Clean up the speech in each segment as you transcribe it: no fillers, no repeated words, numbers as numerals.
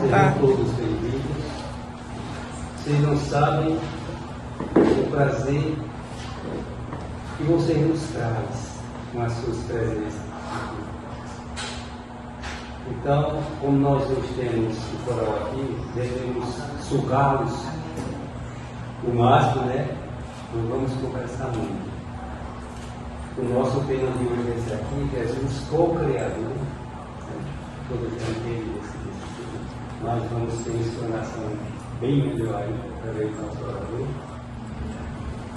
Sejam todos bem-vindos. Vocês não sabem o prazer que você nos traz com as suas presenças aqui. Então, como nós hoje temos o coral aqui, devemos sugá-los o máximo, né? Não vamos conversar muito. O nosso tema de hoje é esse aqui, Jesus co-criador. Todo mundo entende esse tema. Nós vamos ter uma explanação bem melhor aí, através do nosso orador.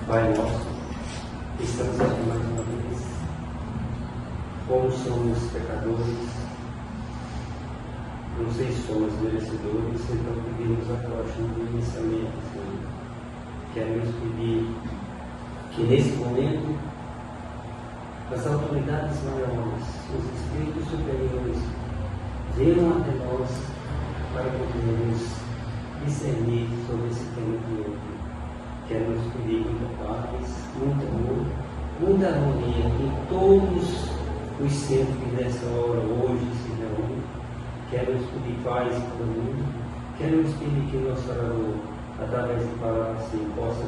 Pai nosso, estamos aqui mais uma vez. Como somos pecadores, não sei se somos merecedores, então pedimos a tua ajuda imensamente, Senhor. Queremos pedir que nesse momento as autoridades maiores, os espíritos superiores, venham até nós para podermos discernir sobre esse tema de hoje. Queremos pedir muita paz, muito amor, muita harmonia em todos os centros dessa hora hoje se reúnem. Queremos pedir paz para todo mundo. Queremos pedir que o nosso orador, através de palavras assim, possa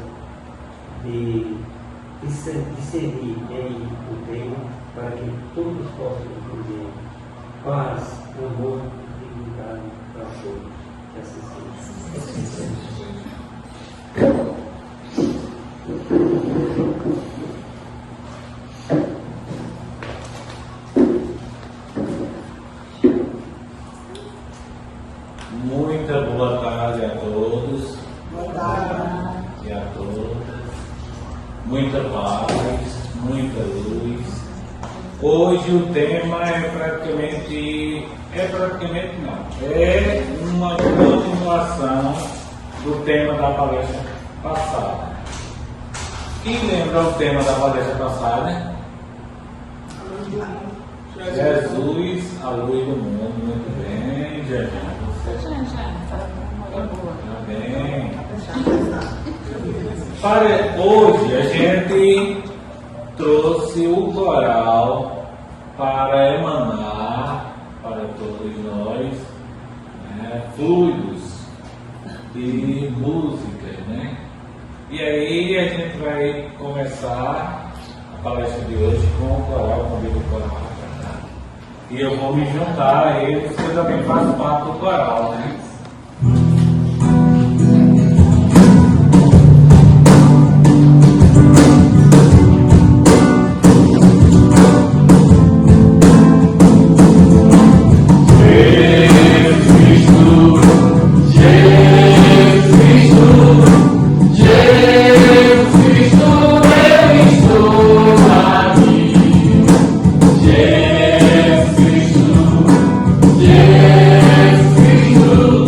discernir bem o tema para que todos possam entender paz, amor e dignidade para todos. Que assim seja. Muita boa tarde a todos. Boa tarde. E a todas. Muita paz, muita luz. Hoje o tema é uma continuação do tema da palestra passada. Quem lembra o tema da palestra passada? Jesus, a luz do mundo. Muito bem, Jesus. Tá bem. Para hoje a gente trouxe o coral para emanar para todos nós, né, fluidos de música, né? E aí a gente vai começar a palestra de hoje com o coral, convido o coral para cantar. E eu vou me juntar a eles, que eu também faço parte do coral, né? Jesus,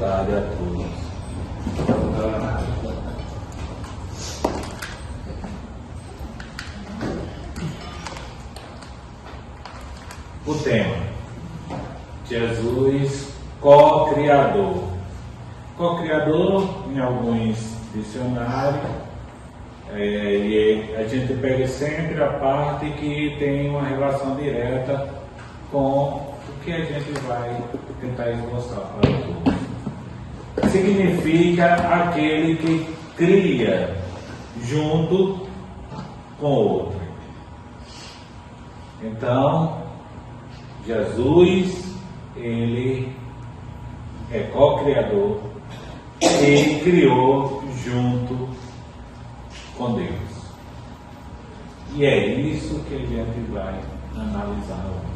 tarde a todos. O tema: Jesus co-criador. Co-criador, em alguns dicionários, e a gente pega sempre a parte que tem uma relação direta com o que a gente vai tentar esboçar para todos. Significa aquele que cria junto com o outro. Então, Jesus, ele é co-criador e criou junto com Deus. E é isso que a gente vai analisar hoje.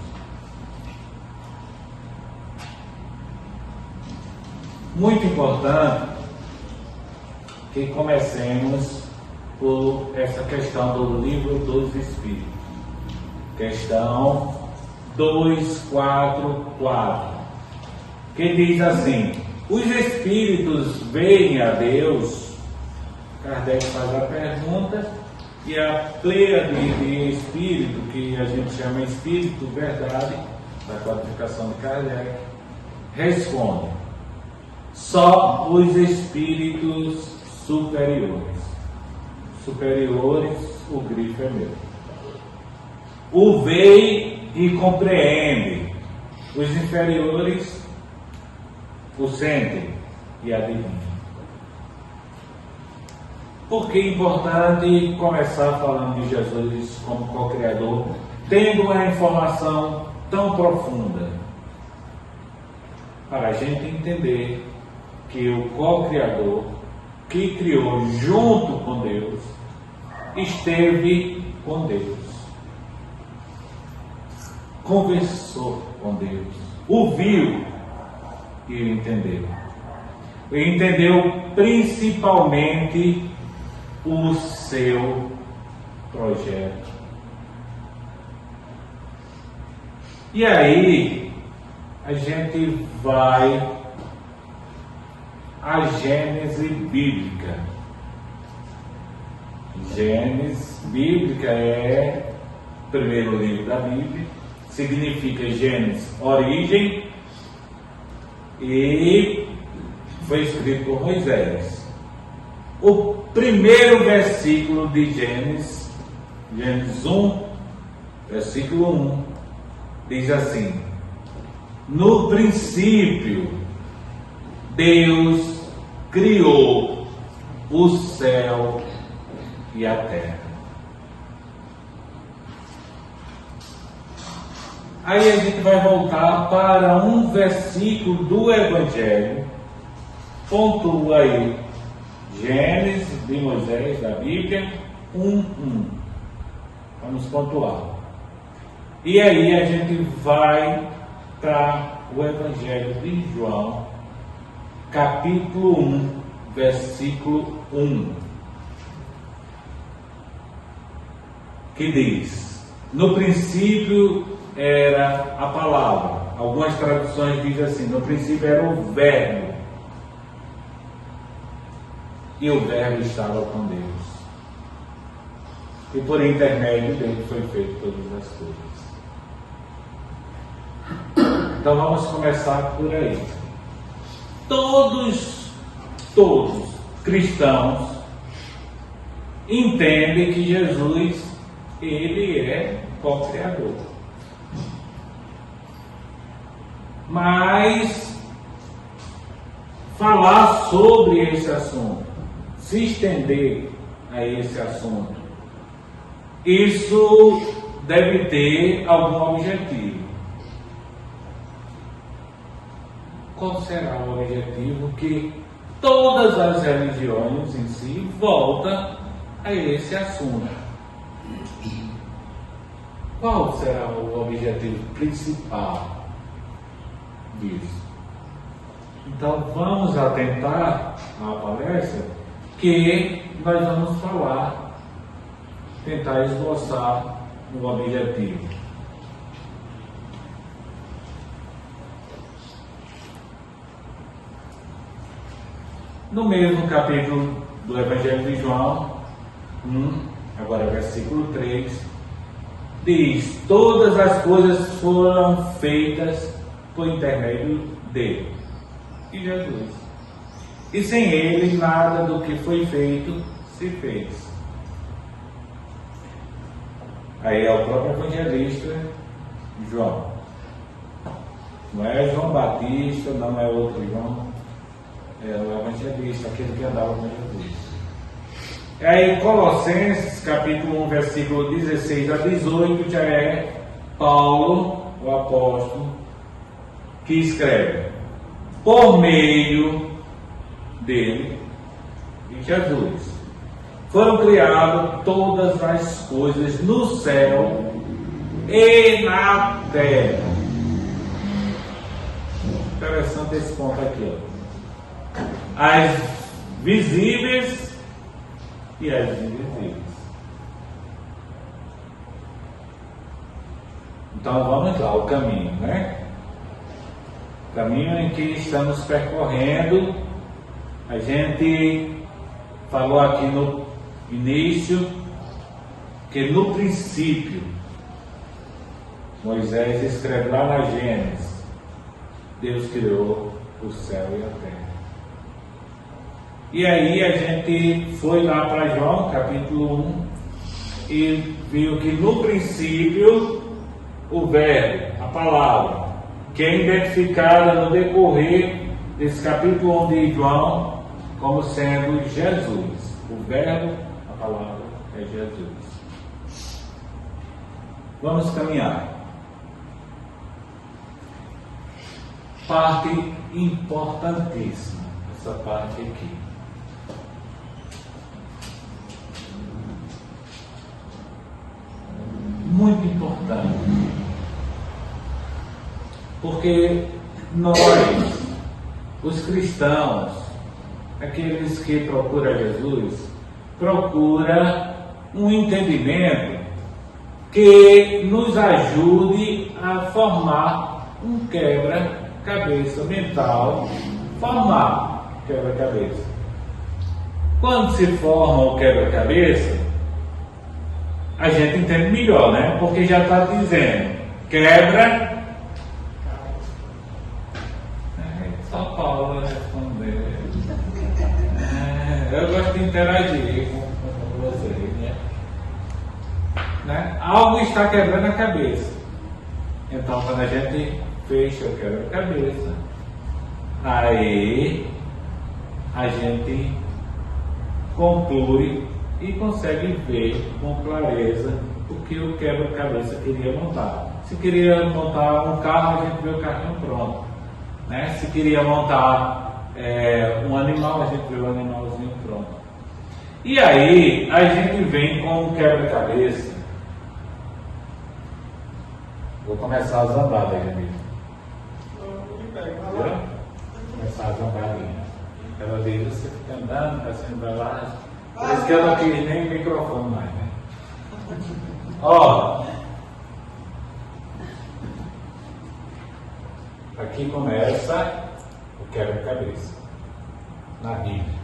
Muito importante que comecemos por essa questão do livro dos Espíritos. Questão 244, que diz assim: os Espíritos veem a Deus? Kardec faz a pergunta e a pleiade de Espírito, que a gente chama Espírito Verdade, da codificação de Kardec, responde: só os Espíritos superiores. Superiores, o grifo é meu. O vê e compreende. Os inferiores o sentem e adivinham. Por que é importante começar falando de Jesus como co-criador, tendo uma informação tão profunda? Para a gente entender que o co-criador, que criou junto com Deus, esteve com Deus, conversou com Deus, ouviu e entendeu. E entendeu principalmente o seu projeto. E aí a gente vai à Gênese bíblica. Gênese bíblica é o primeiro livro da Bíblia, significa Gênesis, origem, e foi escrito por Moisés. O primeiro versículo de Gênesis, Gênesis 1, versículo 1, diz assim: no princípio, Deus criou o céu e a terra. Aí a gente vai voltar para um versículo do Evangelho, pontua aí, Gênesis de Moisés, da Bíblia, 1:1. Vamos pontuar. E aí a gente vai para o Evangelho de João, capítulo 1, versículo 1, que diz: no princípio era a palavra. Algumas traduções dizem assim: no princípio era o verbo, e o verbo estava com Deus, e por intermédio dele foi feito todas as coisas. Então vamos começar por aí. Todos cristãos entendem que Jesus, ele é co-criador. Mas falar sobre esse assunto, se estender a esse assunto, isso deve ter algum objetivo. Qual será o objetivo que todas as religiões em si voltam a esse assunto? Qual será o objetivo principal disso? Então vamos atentar à palestra, que nós vamos falar, tentar esboçar o objetivo. No mesmo capítulo do Evangelho de João, agora versículo 3, diz: todas as coisas foram feitas por intermédio dele, de Jesus. E sem ele nada do que foi feito se fez. Aí é o próprio evangelista João. Não é João Batista, não é outro João. É o evangelista, aquele que andava com Jesus. Aí Colossenses, capítulo 1, versículo 16 a 18, já é Paulo, o apóstolo, que escreve: por meio dele, de Jesus, foram criadas todas as coisas no céu e na terra. Interessante esse ponto aqui, ó. As visíveis e as invisíveis. Então vamos lá, o caminho, né? O caminho em que estamos percorrendo. A gente falou aqui no início que no princípio, Moisés escreve lá na Gênesis, Deus criou o céu e a terra. E aí a gente foi lá para João, capítulo 1, e viu que no princípio o verbo, a palavra, que é identificada no decorrer desse capítulo 1 de João como sendo Jesus. O verbo, a palavra, é Jesus. Vamos caminhar. Parte importantíssima, essa parte aqui. Muito importante. Porque nós, os cristãos, aqueles que procuram Jesus, procuram um entendimento que nos ajude a formar um quebra-cabeça mental, formar quebra-cabeça. Quando se forma o quebra-cabeça, a gente entende melhor, né? Porque já está dizendo, quebra. Só Paulo vai responder. Eu gosto de interagir com vocês, né? Algo está quebrando a cabeça. Então, quando a gente fecha o quebra-cabeça, aí a gente conclui e consegue ver com clareza o que o quebra-cabeça queria montar. Se queria montar um carro, a gente vê o carrinho pronto, né? Se queria montar um animal, a gente vê o animalzinho pronto. E aí a gente vem com um quebra-cabeça. Vou começar as andadas, gente. Vou começar as andadinhas. Ela diz, você fica andando, assim, vai lá. Por isso que eu não quis nem microfone mais, né? Ó, aqui começa o quebra-cabeça na Bíblia.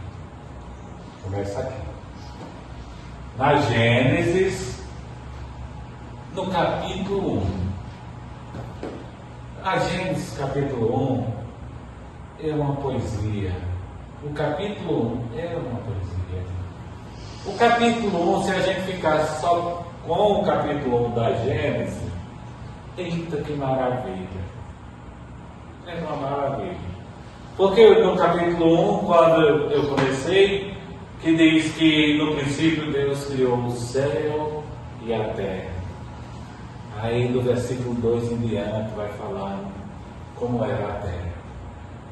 Começa aqui. Na Gênesis, no capítulo 1. A Gênesis capítulo 1 é uma poesia. O capítulo 1 é uma poesia. O capítulo 1, se a gente ficar só com o capítulo 1 da Gênesis, eita que maravilha! É uma maravilha. Porque no capítulo 1, quando eu comecei, que diz que no princípio Deus criou o céu e a terra. Aí no versículo 2 em diante vai falar como era a terra.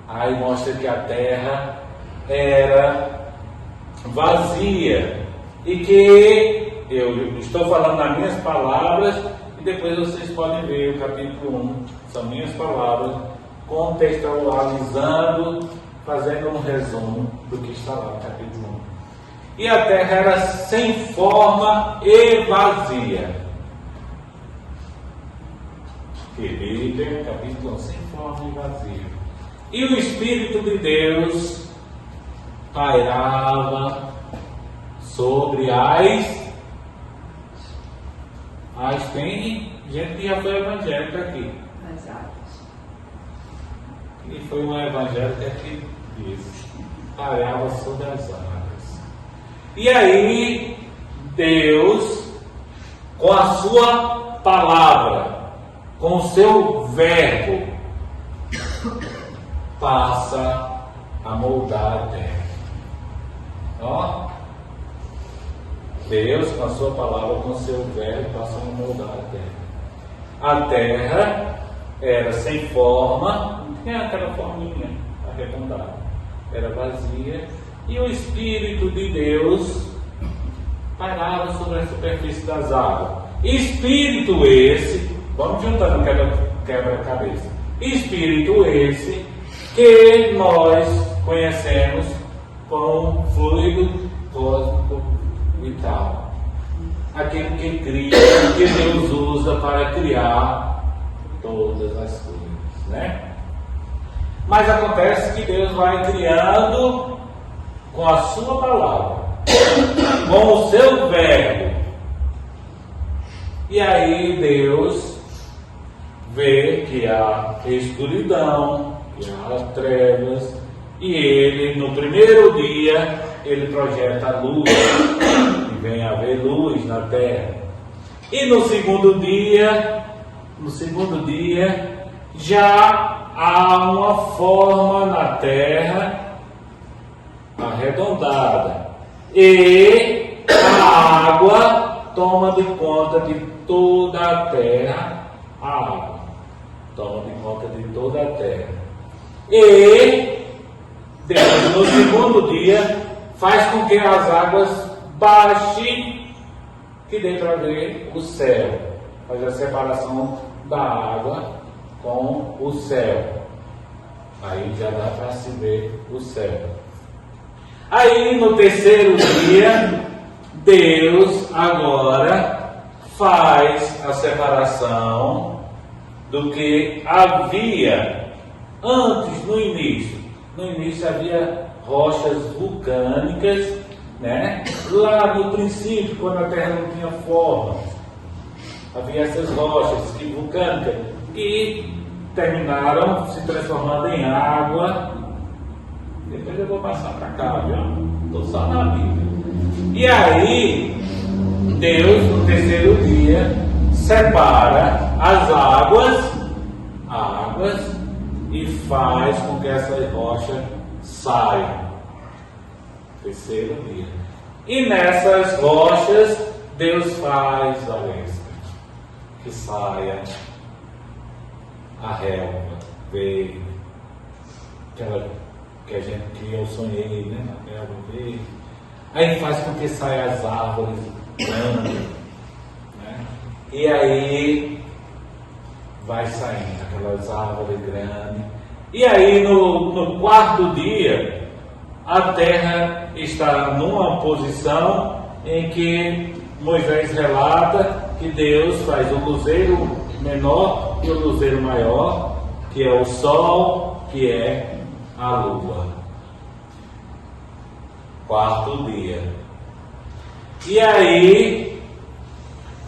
Aí mostra que a terra era vazia e que eu estou falando nas minhas palavras e depois vocês podem ver o capítulo 1, são minhas palavras, contextualizando, fazendo um resumo do que está lá no capítulo 1. E a terra era sem forma e vazia. Filipe, capítulo 1, sem forma e vazia. E o Espírito de Deus pairava sobre as. Tem gente que já foi evangélica aqui. As águas. E foi um evangélica que disse: pairava sobre as águas. E aí, Deus, com a sua palavra, com o seu verbo, passa a moldar a terra. Ó, Deus, com a sua palavra, com o seu verbo, passa a moldar a terra. A terra era sem forma, não tinha aquela forminha arredondada, era vazia, e o Espírito de Deus pairava sobre a superfície das águas. Espírito esse, vamos juntando quebra-cabeça. Espírito esse que nós conhecemos como fluido cósmico vital. Aquele que cria, que Deus usa para criar todas as coisas, né? Mas acontece que Deus vai criando com a sua palavra, com o seu verbo. E aí Deus vê que há escuridão, que há trevas, e ele, no primeiro dia, ele projeta a luz, e vem haver luz na terra. E no segundo dia, já há uma forma na terra arredondada, e a água toma de conta de toda a terra. A água toma de conta de toda a terra. E Deus, no segundo dia, faz com que as águas baixem, que dê para ver o céu. Faz a separação da água com o céu. Aí já dá para se ver o céu. Aí no terceiro dia, Deus agora faz a separação do que havia antes, no início. No início havia rochas vulcânicas, né? Lá no princípio, quando a terra não tinha forma, havia essas rochas vulcânicas que terminaram se transformando em água. Depois eu vou passar para cá, viu? Estou só na Bíblia. E aí, Deus, no terceiro dia, separa as águas e faz com que essas rochas saiam. Terceiro dia. E nessas rochas, Deus faz, Valência, que saia a relva verde, aquela que a gente que eu sonhei, né? A relva verde. Aí faz com que saia as árvores grandes, né? E aí vai saindo aquelas árvores grandes. E aí no quarto dia, a terra está numa posição em que Moisés relata que Deus faz o luzeiro menor e o luzeiro maior, que é o sol, que é a lua. Quarto dia. E aí,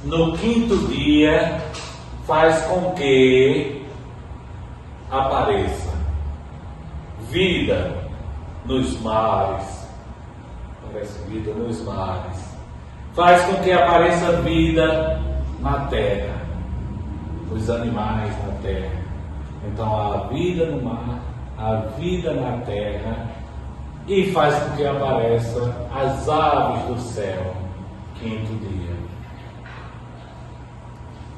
no quinto dia, faz com que apareça vida nos mares. Aparece vida nos mares. Faz com que apareça vida na terra, os animais na terra. Então há vida no mar, há vida na terra, e faz com que apareça as aves do céu. Quinto dia.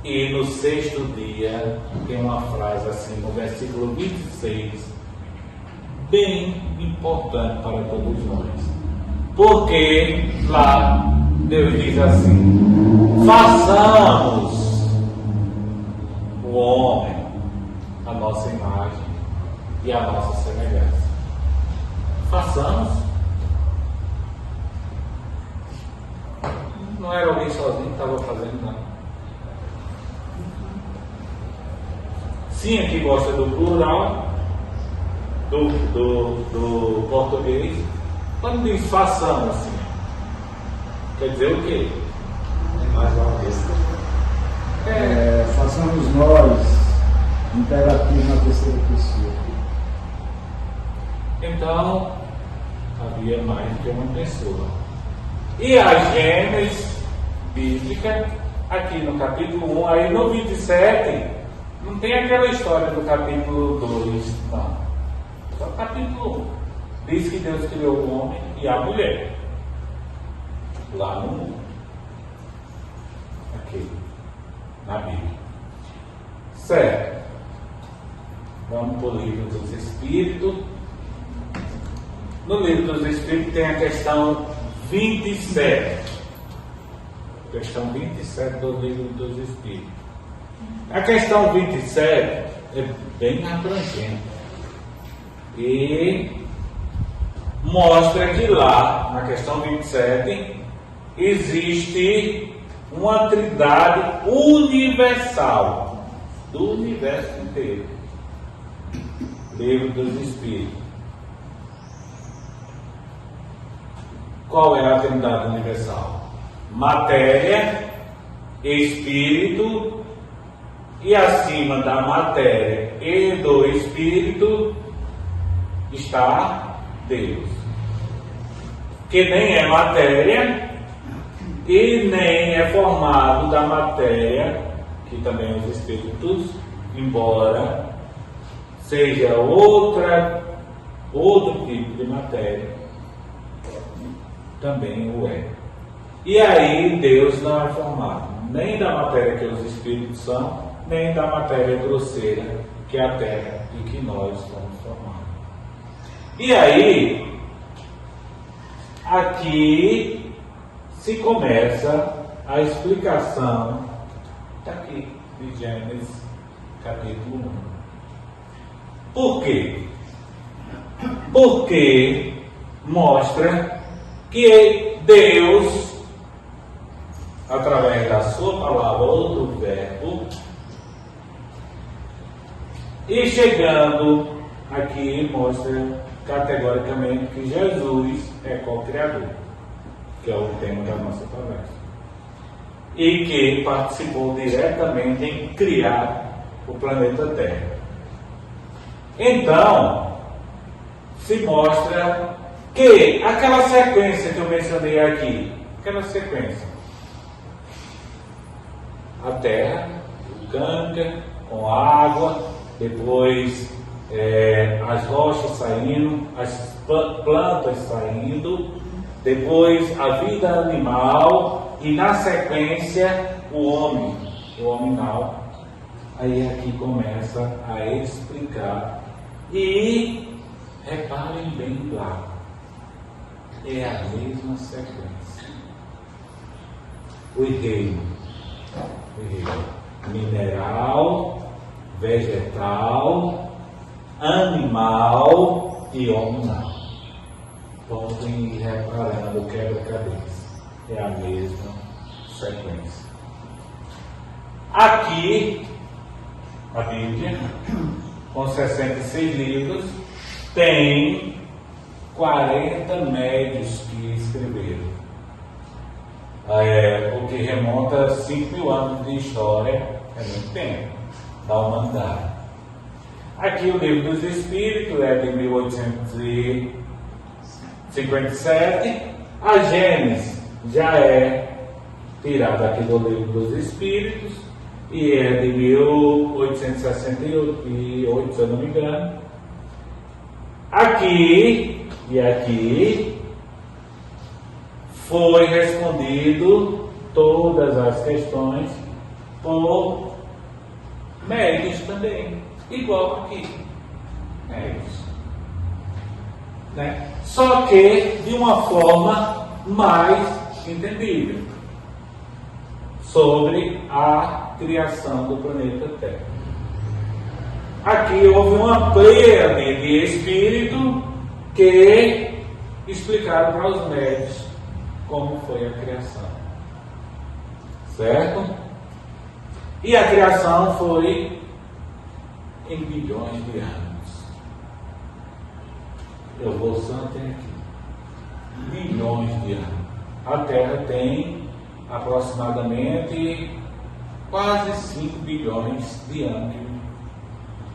E no sexto dia tem uma frase assim, no versículo 26, bem importante para todos nós. Porque lá Deus diz assim: façamos o homem a nossa imagem e a nossa semelhança. Façamos. Não era alguém sozinho que estava fazendo, não. Sim, aqui gosta do plural, do português, Quando diz façamos assim, quer dizer o quê? É mais uma vez. Façamos nós, imperativo na terceira pessoa. Então, havia mais do que uma pessoa. E a Gênesis bíblica, aqui no capítulo 1, aí no 27, não tem aquela história do capítulo 2, não. Só o capítulo 1. Diz que Deus criou o homem e a mulher. Lá no mundo. Aqui. Na Bíblia. Certo. Vamos para o livro dos Espíritos. No livro dos Espíritos tem a questão 27. Questão 27 do livro dos Espíritos. A questão 27 é bem abrangente. E mostra que lá, na questão 27, existe uma trindade universal do universo inteiro. Livro dos Espíritos. Qual é a trindade universal? Matéria, espírito, e acima da matéria e do espírito está Deus, que nem é matéria e nem é formado da matéria, que também os espíritos, embora seja outro tipo de matéria, também o é. E aí Deus não é formado nem da matéria que os espíritos são, nem da matéria grosseira que é a terra e que nós somos formados. E aí, aqui se começa a explicação daqui de Gênesis capítulo 1. Por quê? Porque mostra que Deus, através da sua palavra ou do verbo, e chegando aqui mostra categoricamente que Jesus é co-criador, que é o tema da nossa palestra, e que participou diretamente em criar o planeta Terra. Então, se mostra que aquela sequência que eu mencionei aqui, aquela sequência, a terra vulcânica com água, depois as rochas saindo, as plantas saindo, depois a vida animal e na sequência o homem nominal. Aí aqui começa a explicar e reparem bem lá, é a mesma sequência. O reino mineral, vegetal, animal e hominal. Podem ir reparando o quebra-cabeça. É a mesma sequência. Aqui, a Bíblia, com 66 livros, tem 40 médios que escreveram. O que remonta a 5.000 anos de história, é muito tempo, da humanidade. Aqui o livro dos Espíritos é de 1857. A Gênesis já é tirada aqui do livro dos Espíritos e é de 1868, se eu não me engano. Aqui e aqui foi respondido todas as questões por médios também, igual aqui, médios, né? Só que de uma forma mais entendível sobre a criação do planeta Terra. Aqui houve uma pleiade de espírito que explicaram para os médios como foi a criação, certo? E a criação foi em bilhões de anos. Eu vou só até aqui. bilhões de anos. A Terra tem aproximadamente quase 5 bilhões de anos,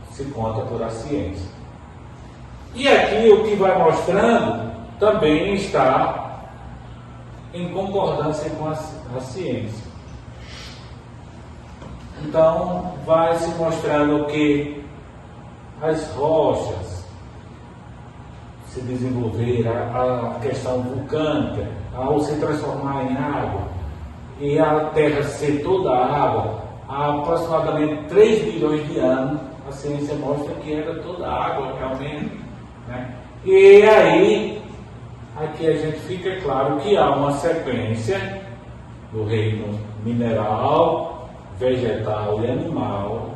que se conta por a ciência. E aqui o que vai mostrando também está em concordância com a ciência. Então vai se mostrando que as rochas se desenvolver, a questão vulcânica, ao se transformar em água, e a Terra ser toda água, há aproximadamente 3 bilhões de anos, a ciência mostra que era toda água realmente, né? E aí, aqui a gente fica claro que há uma sequência do reino mineral, vegetal e animal,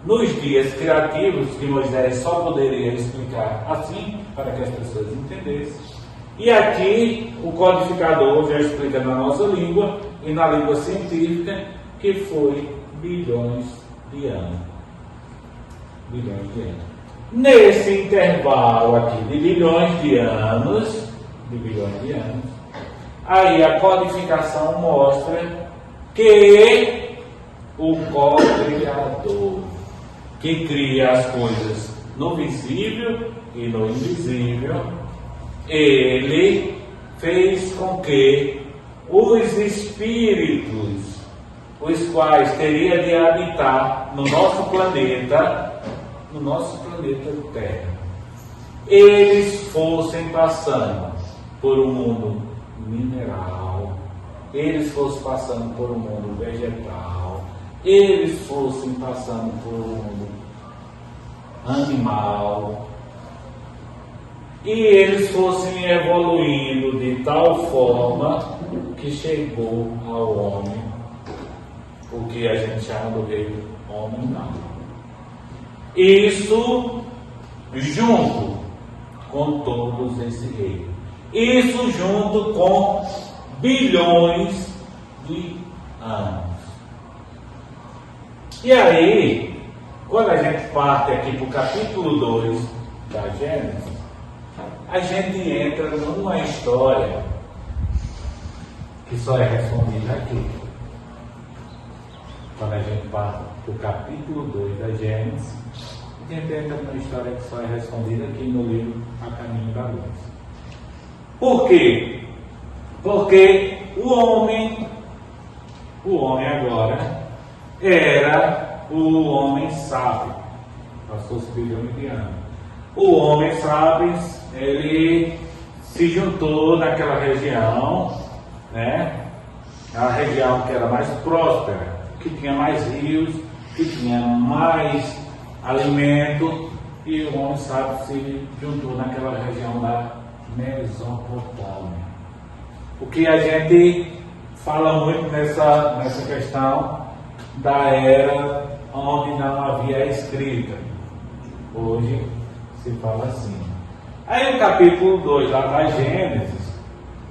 nos dias criativos, que Moisés só poderia explicar assim, para que as pessoas entendessem. E aqui o codificador já explica na nossa língua e na língua científica que foi bilhões de anos. Bilhões de anos. Nesse intervalo aqui de bilhões de anos, aí a codificação mostra que o co-criador, que cria as coisas no visível e no invisível, ele fez com que os espíritos, os quais teria de habitar no nosso planeta Terra, eles fossem passando por um mundo mineral, eles fossem passando por um mundo vegetal, eles fossem passando por um mundo animal, e eles fossem evoluindo de tal forma que chegou ao homem, o que a gente chama do reino hominal. Isso junto com todos esses reinos. Isso junto com bilhões de anos. E aí, quando a gente parte aqui para o capítulo 2 da Gênesis, a gente entra numa história que só é respondida aqui. Quando a gente parte para o capítulo 2 da Gênesis, a gente entra numa história que só é respondida aqui no livro A Caminho da Luz. Por quê? Porque o homem agora era o homem sábio. Passou-se bilhões de anos. O homem sábio, ele se juntou naquela região, né? A região que era mais próspera, que tinha mais rios, que tinha mais alimento, e o homem sábio se juntou naquela região da Mesopotâmia. O que a gente fala muito nessa questão da era onde não havia escrita. Hoje se fala assim. Aí o capítulo 2 lá da Gênesis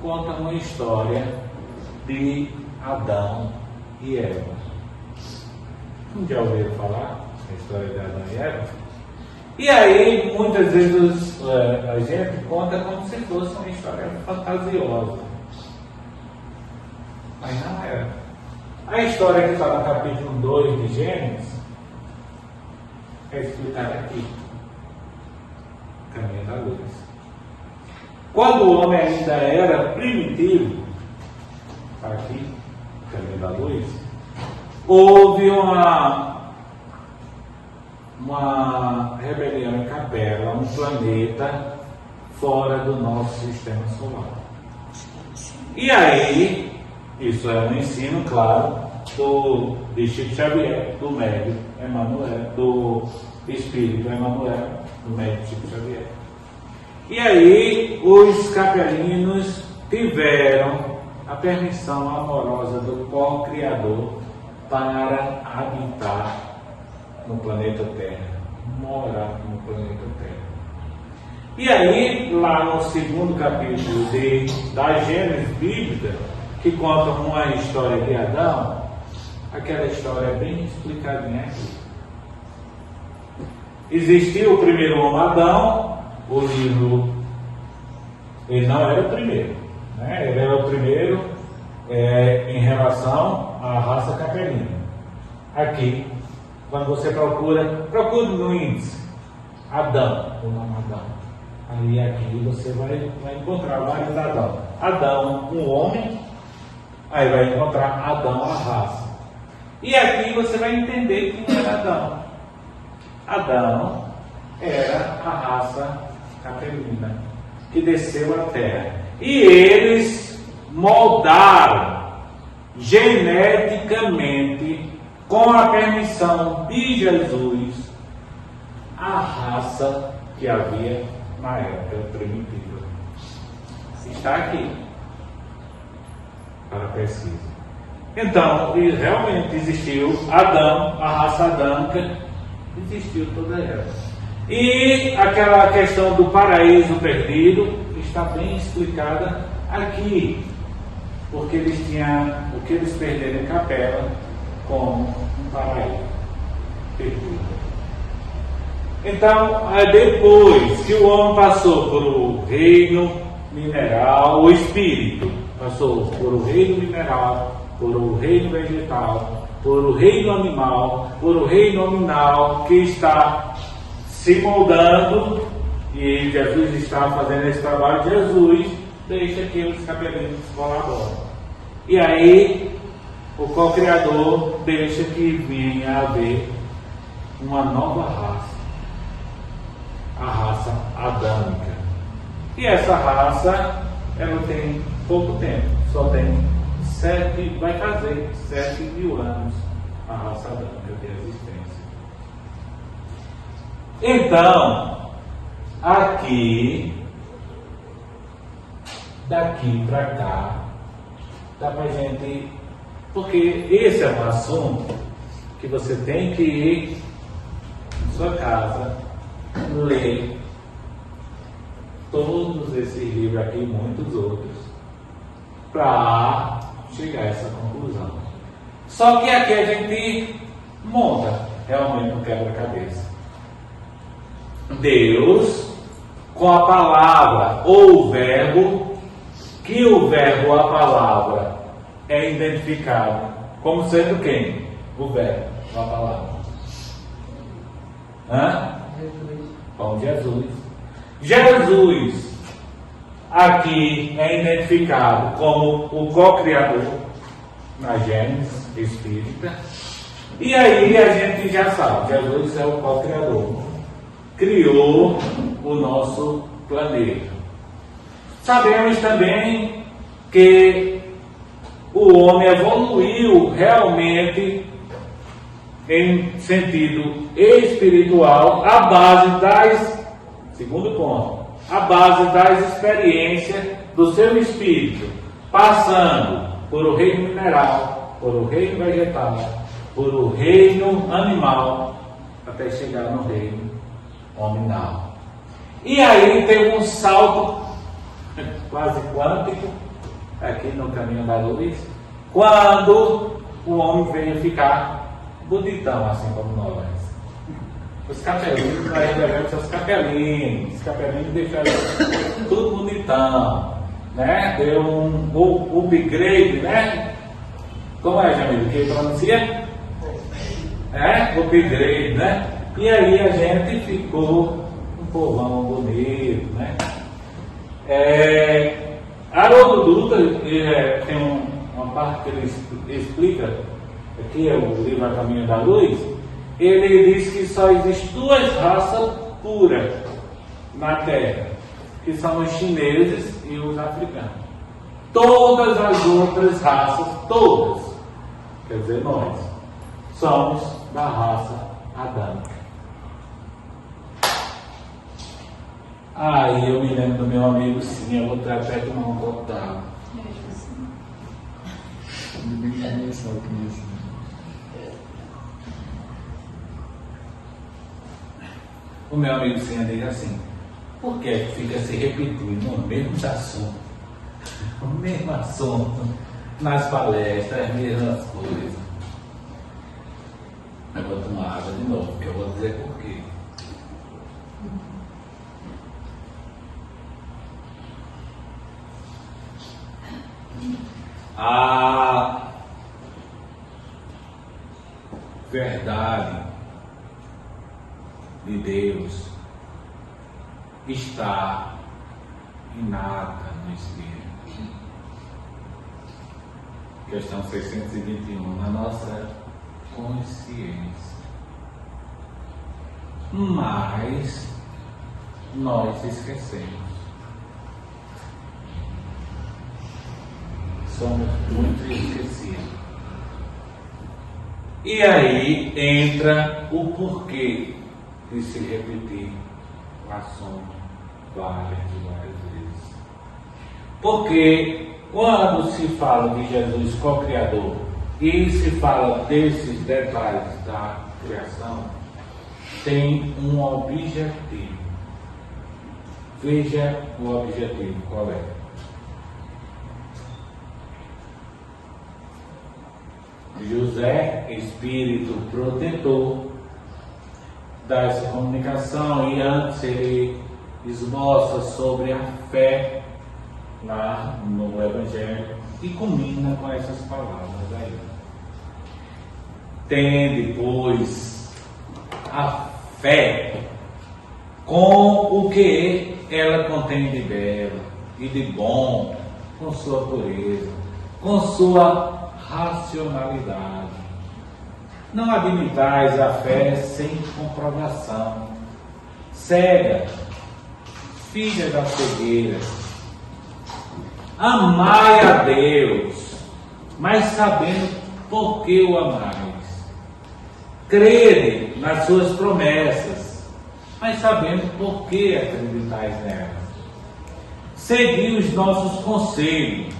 conta uma história de Adão e Eva. Já ouviram falar a história de Adão e Eva? E aí, muitas vezes a gente conta como se fosse uma história fantasiosa. Mas não era. A história que está no capítulo 2 de Gênesis é explicada aqui. Caminho da Luz. Quando o homem ainda era primitivo, está aqui, Caminho da Luz, houve uma rebelião em Capela, um planeta fora do nosso sistema solar. E aí, isso é um ensino, claro, de Chico Xavier, do médium Emmanuel, do espírito Emmanuel, do médium Chico Xavier. E aí, os capelinos tiveram a permissão amorosa do co-criador para habitar no planeta Terra, morar no planeta Terra. E aí, lá no segundo capítulo da Gênesis bíblica, que conta uma história de Adão, aquela história é bem explicadinha aqui. Existiu o primeiro homem Adão, o livro Ele não era o primeiro, né? Ele era o primeiro em relação à raça capelina. Aqui, quando você procure no índice Adão, o nome Adão. Aí aqui você vai encontrar vários Adão. Adão, um homem, aí vai encontrar Adão, a raça. E aqui você vai entender quem era Adão. Adão era a raça capelina que desceu à terra. E eles moldaram geneticamente, com a permissão de Jesus, a raça que havia na época primitiva. Está aqui para pesquisa. Então, realmente existiu Adão, a raça adâmica, existiu toda ela. E aquela questão do paraíso perdido está bem explicada aqui, porque eles tinham o que eles perderam em Capela como um paraíso perdido. Então, depois que o homem passou por o reino mineral, o espírito passou por o reino mineral, por o reino vegetal, por o reino animal, por o reino nominal, que está se moldando, e Jesus está fazendo esse trabalho. Jesus deixa que os capelinos colaborem. E aí, o co-criador deixa que venha a haver uma nova raça, a raça adâmica. E essa raça, ela tem pouco tempo, só tem vai fazer 7.000 anos a raça adâmica de existência. Então, aqui, daqui para cá, dá pra gente, porque esse é um assunto que você tem que ir em sua casa, ler todos esses livros aqui e muitos outros, para chegar a essa conclusão. Só que aqui a gente monta realmente um quebra-cabeça. Deus, com a palavra ou o verbo, que o verbo ou a palavra é identificado como sendo quem? O verbo ou a palavra. Com Jesus. Jesus aqui é identificado como o co-criador na Gênesis espírita. E aí a gente já sabe, Jesus é o co-criador. Criou o nosso planeta. Sabemos também que o homem evoluiu realmente em sentido espiritual à base segundo ponto, a base das experiências do seu espírito, passando por o reino mineral, por o reino vegetal, por o reino animal, até chegar no reino nominal. E aí tem um salto quase quântico, aqui no caminho da luz, quando o homem veio ficar bonitão, assim como nós. Os capelinos, nós levamos seus capelinos. Os capelinos deixaram tudo bonitão, né? Deu um upgrade, né? Como é, Jamil? Que pronuncia? Upgrade, né? E aí a gente ficou um povão bonito, né? Haroldo Dutra tem uma parte que ele explica, aqui é o livro A Caminho da Luz. Ele diz que só existem duas raças puras na Terra, que são os chineses e os africanos. Todas as outras raças, todas, quer dizer, nós, somos da raça adâmica. Aí eu me lembro do meu amigo, sim, eu vou até tomar um copo d'água. O meu amigo Senha diz assim: por que fica se repetindo o mesmo assunto? O mesmo assunto nas palestras, as mesmas coisas. Eu vou tomar água de novo, porque eu vou dizer por quê. a verdade de Deus está inata no Espírito. Questão 621, na nossa consciência. Mas nós esquecemos. Somos muito esquecidos. E aí entra o porquê de se repetir o assunto várias e várias vezes. Porque quando se fala de Jesus co-criador e se fala desses detalhes da criação, tem um objetivo. Veja o objetivo, qual é? José, espírito protetor dessa comunicação, e antes ele esboça sobre a fé lá no Evangelho e culmina com essas palavras aí. Tende, pois, a fé com o que ela contém de belo e de bom, com sua pureza, com sua racionalidade. Não admitais a fé sem comprovação, cega, filha da cegueira. Amai a Deus, mas sabendo por que o amais. Crede nas suas promessas, mas sabendo por que acreditais nelas. Segui os nossos conselhos,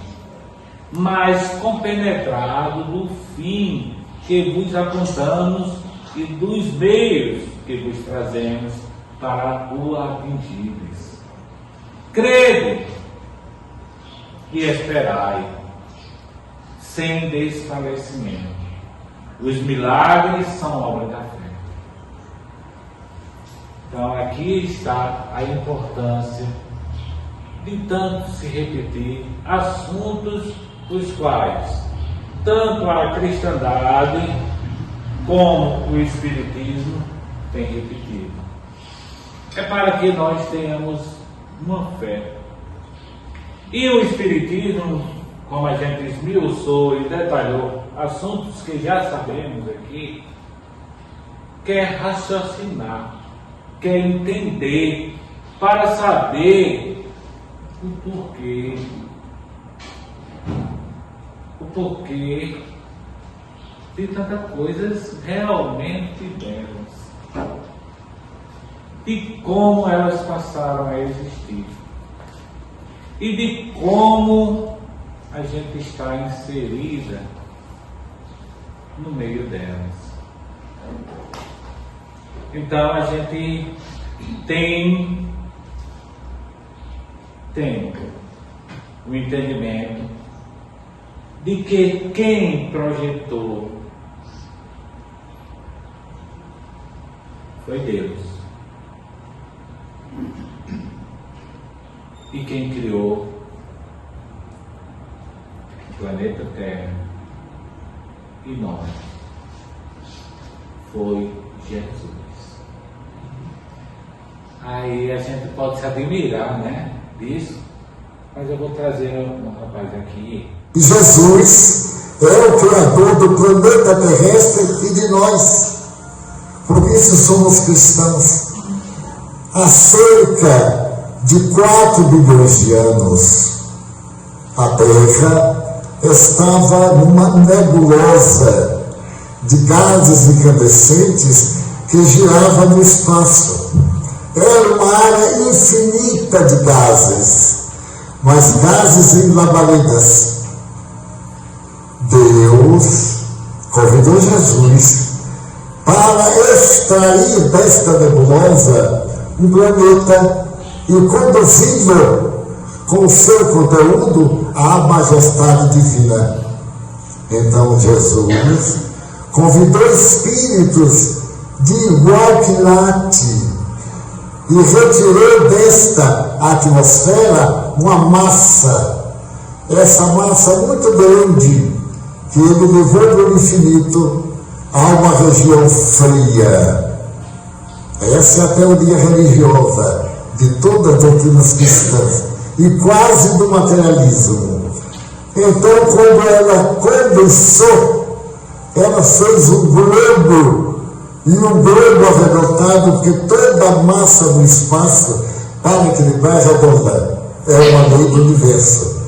mas compenetrado do fim que vos apontamos e dos meios que vos trazemos para o atingirdes. Crede e esperai, sem desfalecimento. Os milagres são obra da fé. Então aqui está a importância de tanto se repetir assuntos os quais tanto a cristandade como o espiritismo têm repetido. É para que nós tenhamos uma fé. E o espiritismo, como a gente esmiuçou e detalhou assuntos que já sabemos aqui, quer raciocinar, quer entender, para saber o porquê de tantas coisas realmente belas, de como elas passaram a existir e de como a gente está inserida no meio delas. Então a gente tem o entendimento de que quem projetou foi Deus, e quem criou o planeta Terra e nós foi Jesus. Aí a gente pode se admirar, né, disso, mas eu vou trazer um rapaz aqui. Jesus é o Criador do planeta terrestre e de nós. Por isso somos cristãos. Há cerca de 4 bilhões de anos, a Terra estava numa nebulosa de gases incandescentes que girava no espaço. Era uma área infinita de gases, mas gases em labaredas. Deus convidou Jesus para extrair desta nebulosa um planeta e conduzi-lo com o seu conteúdo à majestade divina. Então Jesus convidou espíritos de igual quilate e retirou desta atmosfera uma massa essa massa muito grande que ele levou para o infinito a uma região fria. Essa é a teoria religiosa de todas as doutrinas cristãs e quase do materialismo. Então, quando ela condensou, ela fez um globo, e um globo arredondado, porque toda a massa do espaço, para equilibrar, é redonda. É uma lei do universo.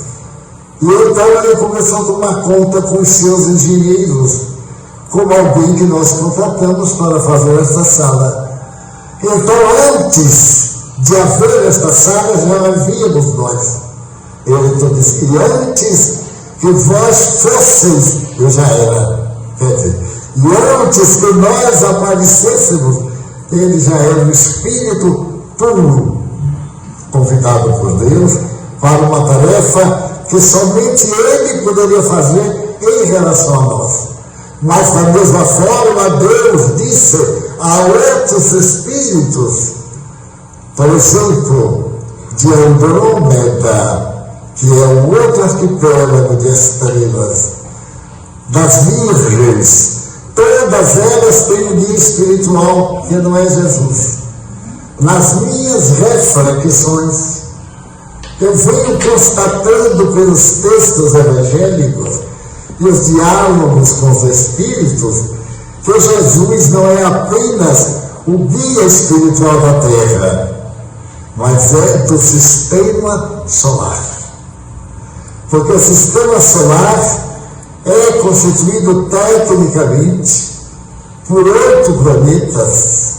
E então ele começou a tomar conta com os seus engenheiros, como alguém que nós contratamos para fazer esta sala. Então, antes de haver esta sala, já havíamos nós. Ele então disse que antes que vós fosseis, eu já era. Quer dizer, e antes que nós aparecêssemos, ele já era um espírito puro, convidado por Deus para uma tarefa que somente ele poderia fazer em relação a nós. Mas, da mesma forma, Deus disse a outros espíritos, por exemplo, de Andrômeda, que é um outro arquipélago de estrelas, das virgens, todas elas têm um guia espiritual que não é Jesus. Nas minhas reflexões, eu venho constatando pelos textos evangélicos e os diálogos com os espíritos que Jesus não é apenas o guia espiritual da Terra, mas é do sistema solar. Porque o sistema solar é constituído tecnicamente por 8 planetas,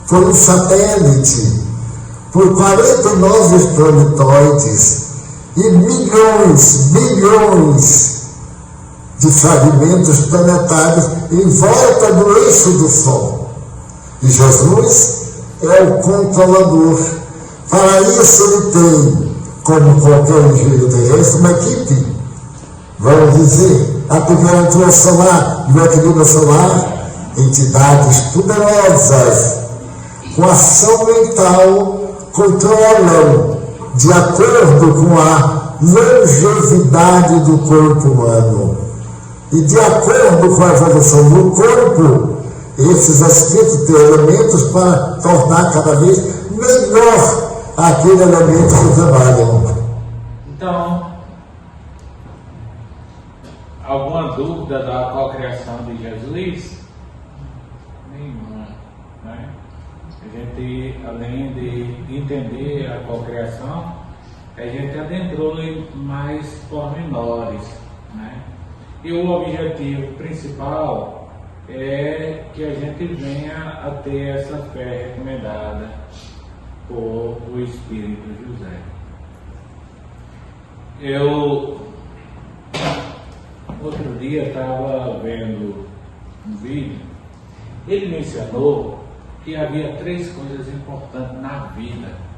por um satélite, por 49 planetoides e bilhões de fragmentos planetários em volta do eixo do Sol. E Jesus é o controlador. Para isso ele tem, como qualquer engenheiro terrestre, uma equipe, vamos dizer, a temperatura solar e o equilíbrio solar, entidades poderosas, com ação mental, controlam de acordo com a longevidade do corpo humano. E de acordo com a evolução do corpo, esses espíritos têm elementos para tornar cada vez melhor aquele elemento que trabalham. Então, alguma dúvida da cocriação de Jesus? Nenhuma, né? A gente, além de entender a cocriação, a gente adentrou em mais pormenores, né? E o objetivo principal é que a gente venha a ter essa fé recomendada por o Espírito José. Eu, outro dia, estava vendo um vídeo, ele mencionou que havia 3 coisas importantes na vida.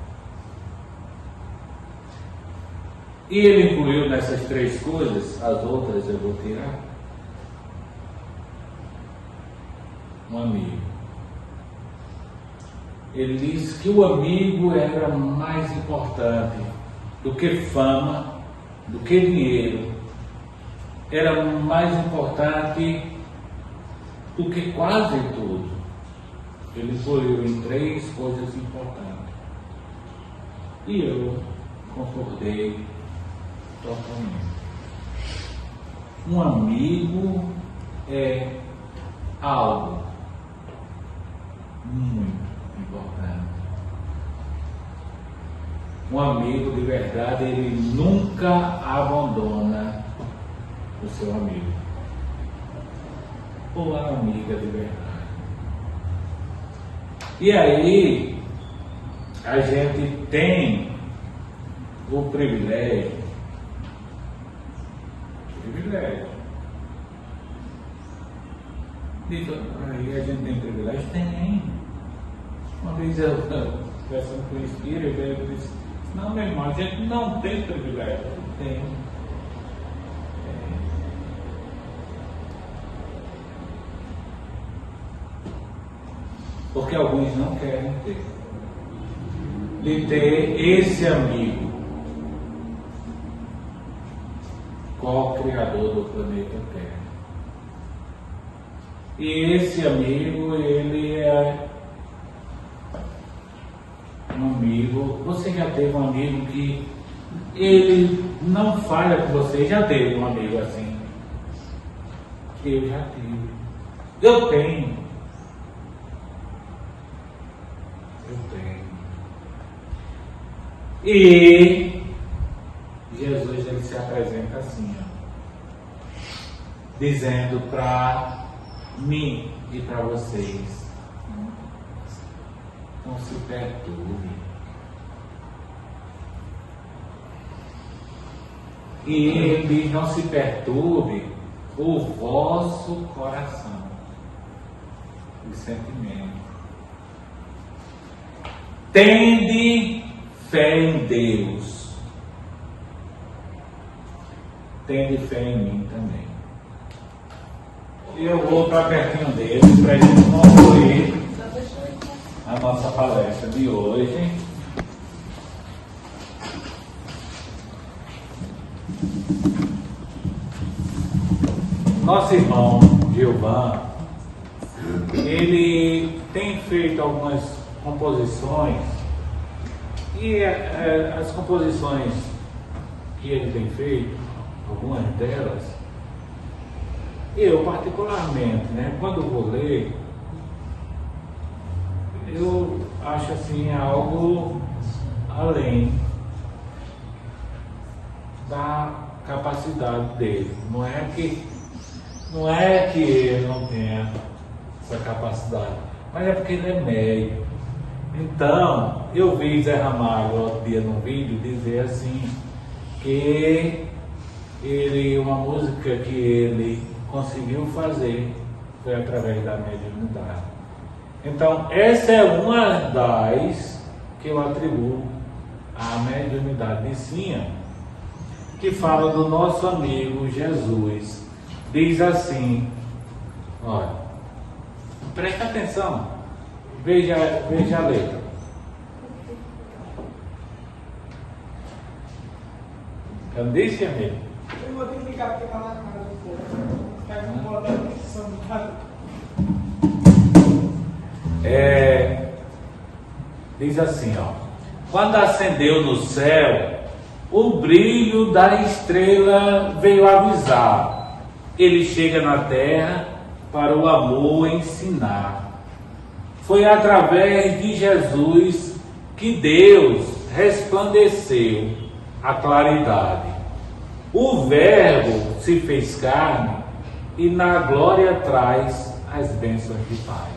E ele incluiu nessas 3 coisas, as outras eu vou tirar. Um amigo. Ele disse que o amigo era mais importante do que fama, do que dinheiro. Era mais importante do que quase tudo. Ele incluiu em 3 coisas importantes. E eu concordei totalmente. Um amigo é algo muito importante. Um amigo de verdade, ele nunca abandona o seu amigo ou a amiga de verdade. E aí a gente tem o privilégio. Diz, aí a gente tem privilégio? Tem. Uma vez eu conversando com o Espírito, ele disse, não, meu irmão, a gente não tem privilégio. Tem. Porque alguns não querem ter. De ter esse amigo. co-criador do planeta Terra. E esse amigo, ele é um amigo. Você já teve um amigo que ele não falha com você? Já teve um amigo assim? Eu já tive. Eu tenho. E Jesus, ele se apresenta assim, ó, dizendo para mim e para vocês: não se perturbe. E ele não se perturbe o vosso coração e sentimento. Tende fé em Deus. Tende fé em mim também. E eu vou para pertinho dele para a gente concluir a nossa palestra de hoje. Nosso irmão Gilvan, ele tem feito algumas composições e as composições que ele tem feito, algumas delas, eu particularmente, né, quando vou ler, eu acho assim algo além da capacidade dele. Não é que ele não tenha essa capacidade, mas é porque ele é médio. Então, eu vi Zé Ramalho outro dia no vídeo dizer assim, que uma música que ele conseguiu fazer foi através da mediunidade. Então, essa é uma das que eu atribuo à mediunidade de Cinha, que fala do nosso amigo Jesus. Diz assim, olha, presta atenção, veja a letra. Eu disse, amigo? Eu vou ter que ligar porque tá na cara do povo. Pega uma bola da atenção, cara. Diz assim, ó: quando acendeu no céu, o brilho da estrela veio avisar. Ele chega na terra para o amor ensinar. Foi através de Jesus que Deus resplandeceu a claridade. O Verbo se fez carne e na glória traz as bênçãos de paz.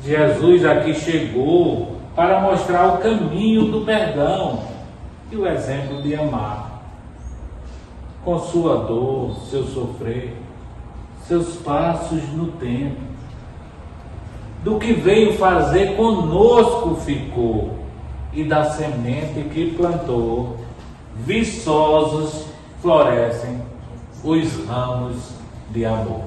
Jesus aqui chegou para mostrar o caminho do perdão e o exemplo de amar. Com sua dor, seu sofrer, seus passos no tempo. Do que veio fazer conosco ficou, e da semente que plantou, viçosos florescem os ramos de amor.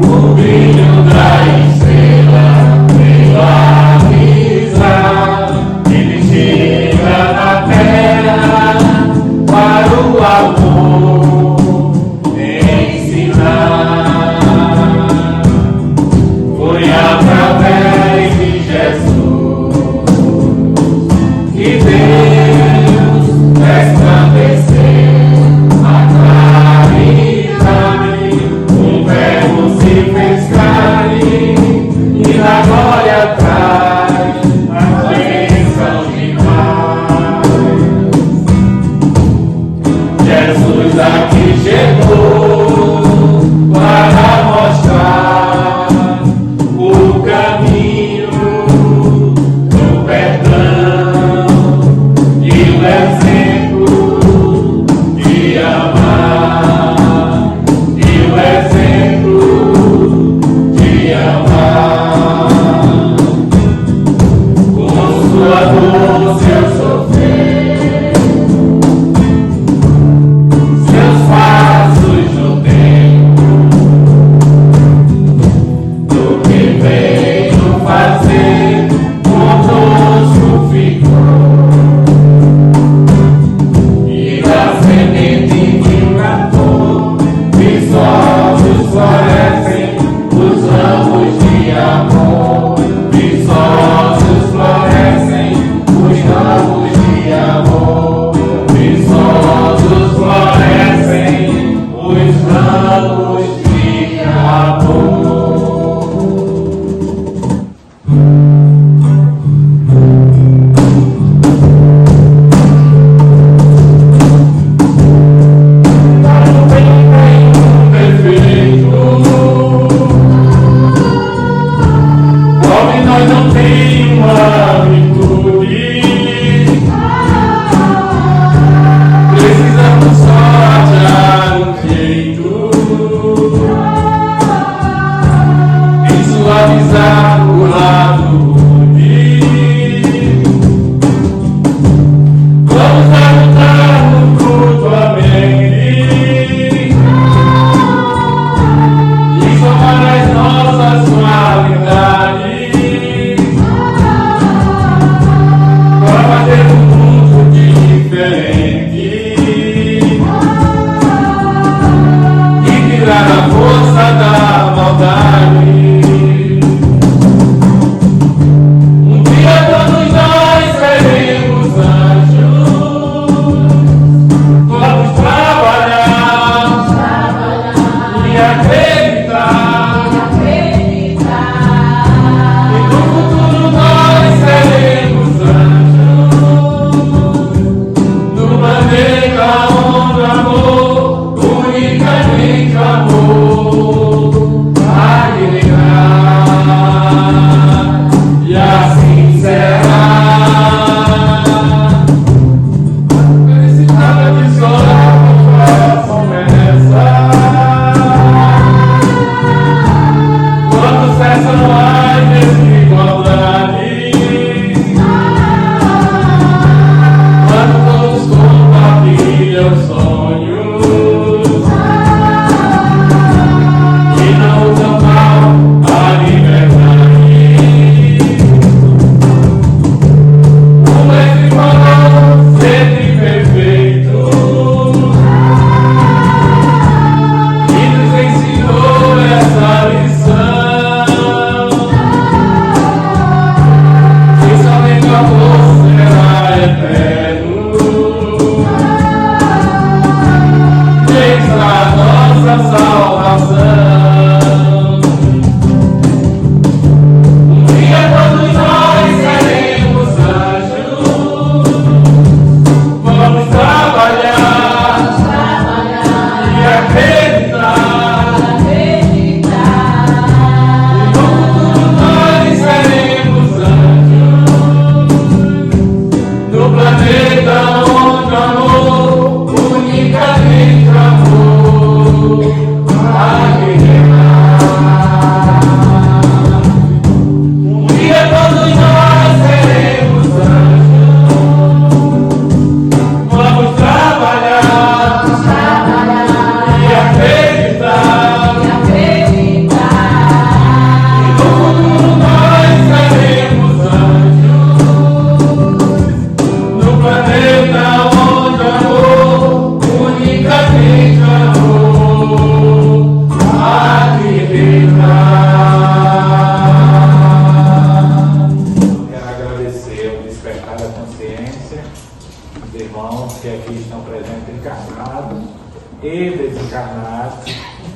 O brilho da estrela estamos de amor.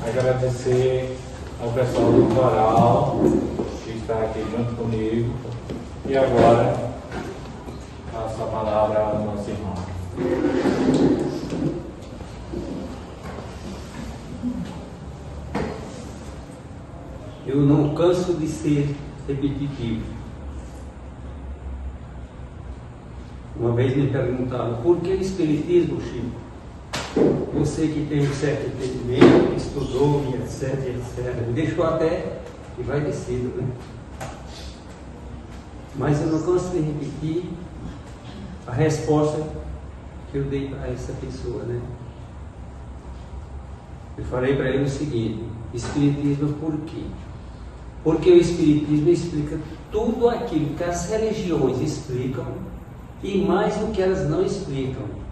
Agradecer ao pessoal do coral que está aqui junto comigo. E agora, passo a palavra ao nosso irmão. Eu não canso de ser repetitivo. Uma vez me perguntaram, por que Espiritismo, Chico? Você que tem um certo entendimento, que estudou, e etc, etc. Me deixou até que vai descido, né? Mas eu não canso de repetir a resposta que eu dei para essa pessoa, né? Eu falei para ele o seguinte: Espiritismo por quê? Porque o Espiritismo explica tudo aquilo que as religiões explicam e mais do que elas não explicam.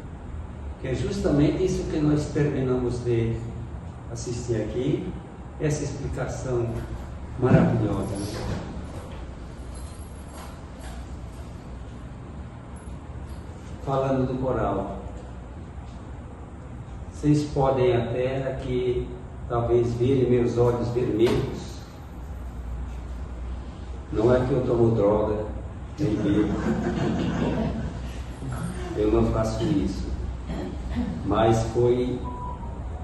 Que é justamente isso que nós terminamos de assistir aqui, essa explicação maravilhosa. Falando do coral, Vocês podem até aqui, talvez, verem meus olhos vermelhos. Não é que eu tomo droga, nem bebo. Eu não faço isso. Mas foi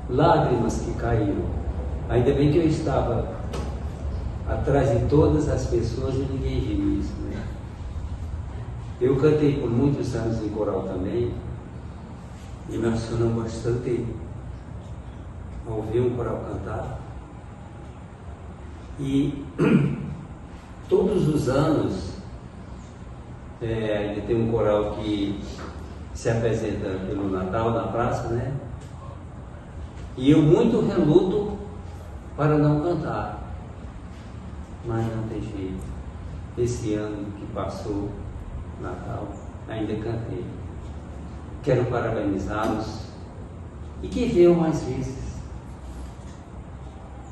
lágrimas que caíram. Ainda bem que eu estava atrás de todas as pessoas e ninguém viu isso, né? Eu cantei por muitos anos em coral também, e me emocionou bastante ao ouvir um coral cantar. E todos os anos, ainda tem um coral que se apresenta pelo Natal na praça, né? E eu muito reluto para não cantar, mas não tem jeito. Esse ano que passou, Natal, ainda cantei. Quero parabenizá-los e que venham mais vezes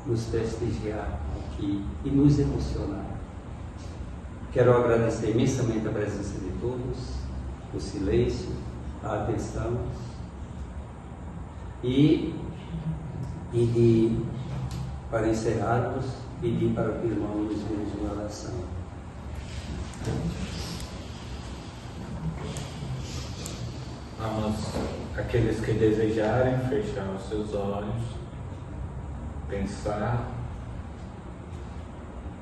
nos prestigiar aqui e nos emocionar. Quero agradecer imensamente a presença de todos, o silêncio, a atenção e para encerrarmos, pedir para que o irmão nos dirija uma oração. Vamos, aqueles que desejarem fechar os seus olhos, pensar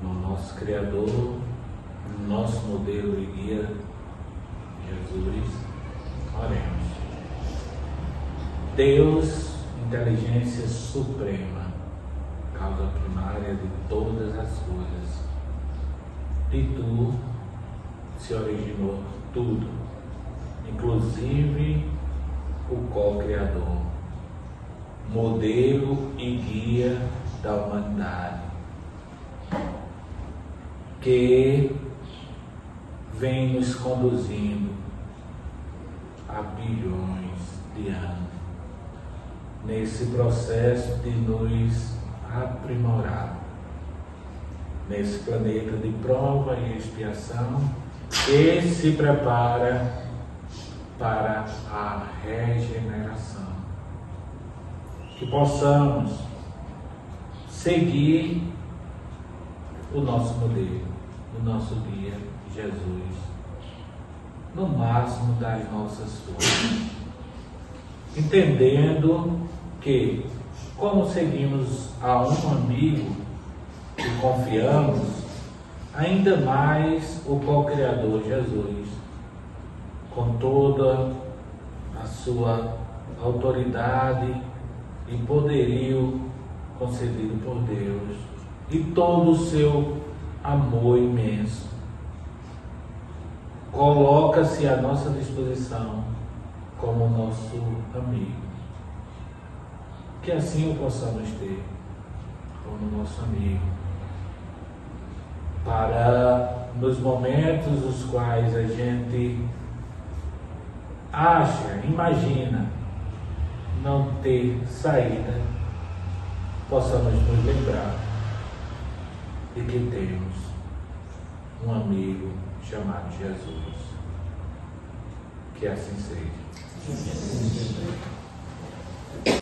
no nosso Criador, no nosso modelo e guia, Jesus. Oremos. Deus, inteligência suprema, causa primária de todas as coisas. De tu se originou tudo, inclusive o co-criador, modelo e guia da humanidade, que vem nos conduzindo há bilhões de anos nesse processo de nos aprimorar nesse planeta de prova e expiação, que se prepara para a regeneração. Que possamos seguir o nosso modelo, o nosso guia, Jesus, no máximo das nossas forças, entendendo que, como seguimos a um amigo e confiamos, ainda mais o co-criador Jesus, com toda a sua autoridade e poderio concedido por Deus e todo o seu amor imenso, coloca-se à nossa disposição como nosso amigo. Que assim o possamos ter como nosso amigo, para nos momentos os quais a gente acha, imagina não ter saída, possamos nos lembrar de que temos um amigo chamado Jesus. Que assim seja.